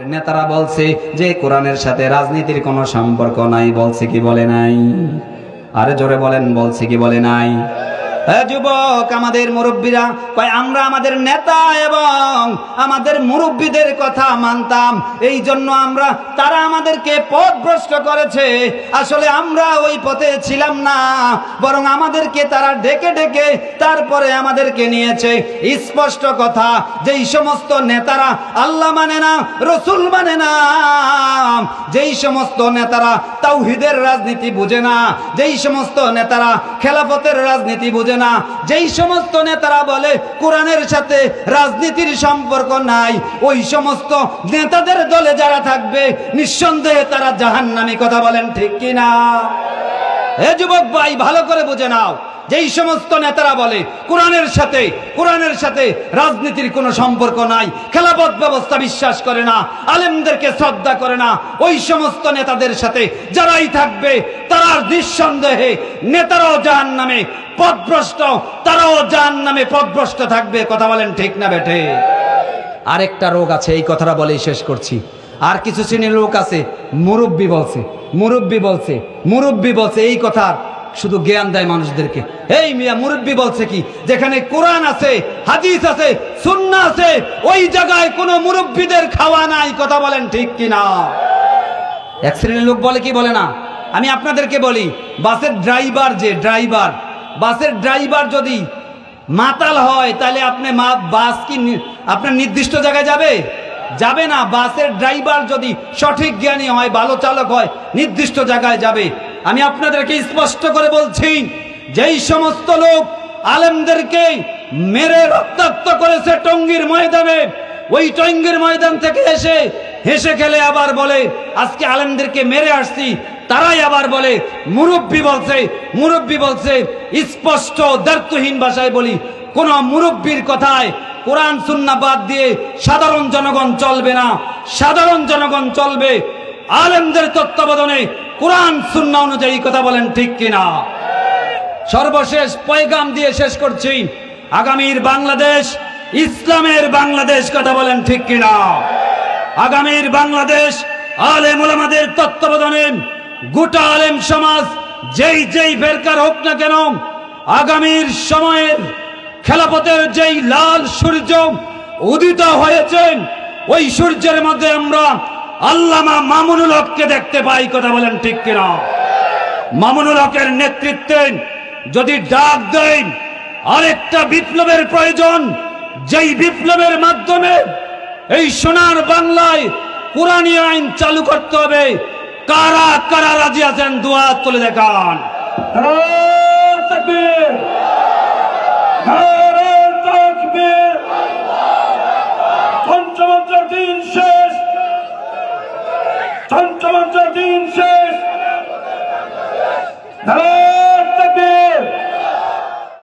নেতারা বলছে যে কোরআনের সাথে রাজনীতির কোনো সম্পর্ক নাই, বলছে কি বলে নাই? আরে জোরে বলেন, বলছে কি বলে নাই? যুবক, আমাদের মুরব্বীরা কয় আমরা আমাদের নেতা এবং আমাদের মুরব্বীদের কথা মানতাম, এই জন্য তারা আমাদেরকে পথভ্রষ্ট করেছে। আসলে আমরা ওই পথে ছিলাম না, বরং আমাদেরকে তারা ডেকে ডেকে তারপরে আমাদেরকে নিয়েছে। স্পষ্ট কথা, যেই সমস্ত নেতারা আল্লাহ মানে না, রসুল মানে না, যেই সমস্ত নেতারা তাওহীদের রাজনীতি বুঝে না, যেই সমস্ত নেতারা খেলাফতের রাজনীতি বুঝে না, যেই সমস্ত নেতারা বলে কোরআনের সাথে রাজনীতির সম্পর্ক নাই, ওই সমস্ত নেতাদের দলে যারা থাকবে নিঃসন্দেহে তারা জাহান্নামী। কথা বলেন ঠিক কিনা? হে যুবক ভাই, ভালো করে বুঝে নাও, যেই সমস্ত নেতারা বলে কোরআনের সাথে রাজনীতির কোনো সম্পর্ক নাই, খেলাফত ব্যবস্থা বিশ্বাস করে না, আলেমদেরকে শ্রদ্ধা করে না, ওই সমস্ত নেতাদের সাথে যারাই থাকবে তারা নিঃসন্দেহে নেতারাও জাহান্নামে পথভ্রষ্ট, তারাও জাহান্নামে পথভ্রষ্ট থাকবে। কথা বলেন ঠিক না বেঠে? আরেকটা রোগ আছে, এই কথাটা বলেই শেষ করছি। আর কিছু শ্রেণীর লোক আছে, মুরব্বী বলছে এই কথা শুধু জ্ঞান দেয় মানুষদেরকে। এই মিয়া, মুরব্বী বলছে কি? যেখানে কোরআন আছে, হাদিস আছে, সুন্নাহ আছে, ওই জায়গায় কোনো মুরব্বীদের খাওয়া নাই। কথা বলেন ঠিক কিনা? এক শ্রেণীর লোক বলে কি বলে না? আমি আপনাদেরকে বলি, বাসের ড্রাইভার যদি মাতাল হয় তাহলে বাস কি আপনার নির্দিষ্ট জায়গায় যাবে না। বাসের ড্রাইভার যদি সঠিক জ্ঞানী হয়, ভালো চালক হয়, নির্দিষ্ট জায়গায় যাবে। আমি আপনাদেরকে স্পষ্ট করে বলছি, যেই সমস্ত লোক আলেমদেরকে মেরে রক্তাক্ত করেছে টঙ্গীর ময়দানে, ওই টঙ্গীর ময়দান থেকে এসে হেসে খেলে আবার বলে আজকে আলেমদেরকে মেরে আসছি, তারাই আবার বলে মুরব্বী বলছে। স্পষ্ট দ্ব্যর্থহীন ভাষায় বলি, কোন মুরব্বীর কথায় কোরআন সুন্নাহ বাদ দিয়ে সাধারণ জনগণ চলবে না। সাধারণ জনগণ চলবে আলেমদের তত্ত্বাবধানে, কোরআন সুন্নাহ অনুযায়ী। কথা বলেন ঠিক কিনা? সর্বশেষ পয়গাম দিয়ে শেষ করছি, আগামীর বাংলাদেশ ইসলামের বাংলাদেশ। কথা বলেন ঠিক কিনা? আগামীর বাংলাদেশ আলেম ওলামাদের তত্ত্বাবধানে গোটা আলেম সমাজ যেই ফেরকার হোক না কেন, আগামীর সময়ের খেলাফতের যেই লাল সূর্য উদিত হয়েছে, ওই সূর্যের মধ্যে আমরা আল্লামা মামুনুল হককে দেখতে পাই। কথা বলেন ঠিক কিনা? মামুনুল হকের নেতৃত্বে যদি ডাক দেন আরেকটা বিপ্লবের প্রয়োজন, যেই বিপ্লবের মাধ্যমে এই সোনার বাংলায় কোরআনী আইন চালু করতে হবে, কারা কারা রাজি আছেন? দুয়া তুলে দেখান। পঞ্চমন্ত্র দিন শেষ।